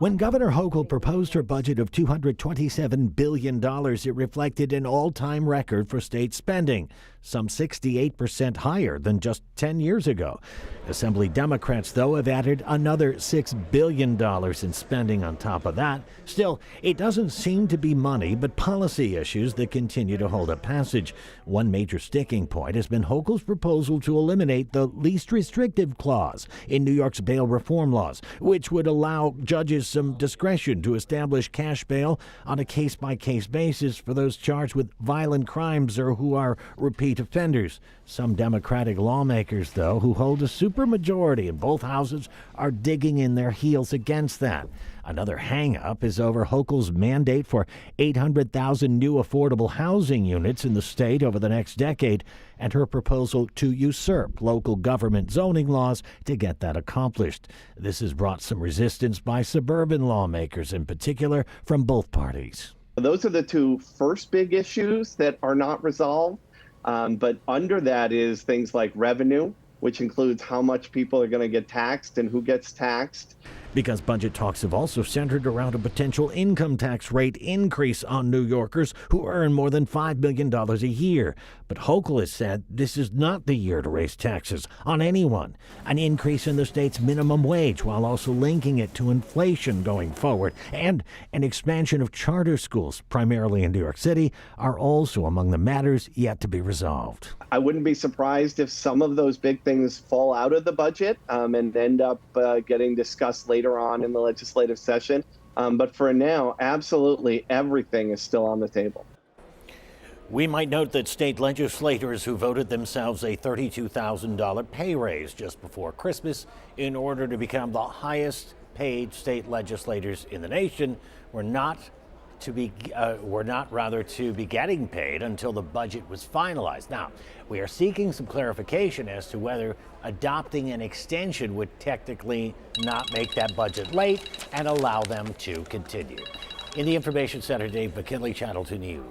When Governor Hochul proposed her budget of $227 billion, it reflected an all-time record for state spending, some 68% higher than just 10 years ago. Assembly Democrats, though, have added another $6 billion in spending on top of that. Still, it doesn't seem to be money, but policy issues that continue to hold up passage. One major sticking point has been Hochul's proposal to eliminate the least restrictive clause in New York's bail reform laws, which would allow judges some discretion to establish cash bail on a case-by-case basis for those charged with violent crimes or who are repeat offenders. Some Democratic lawmakers, though, who hold a supermajority in both houses, are digging in their heels against that. Another hang-up is over Hochul's mandate for 800,000 new affordable housing units in the state over the next decade, and her proposal to usurp local government zoning laws to get that accomplished. This has brought some resistance by suburban lawmakers, in particular from both parties. Those are the two first big issues that are not resolved, but under that is things like revenue, which includes how much people are going to get taxed and who gets taxed. Because budget talks have also centered around a potential income tax rate increase on New Yorkers who earn more than $5 million a year. But Hochul has said this is not the year to raise taxes on anyone. An increase in the state's minimum wage while also linking it to inflation going forward, and an expansion of charter schools, primarily in New York City, are also among the matters yet to be resolved. I wouldn't be surprised if some of those big things fall out of the budget and end up getting discussed later on in the legislative session. But for now, absolutely everything is still on the table. We might note that state legislators who voted themselves a $32,000 pay raise just before Christmas in order to become the highest paid state legislators in the nation were not to be getting paid until the budget was finalized. Now, we are seeking some clarification as to whether adopting an extension would technically not make that budget late and allow them to continue. In the Information Center, Dave McKinley, Channel 2 News.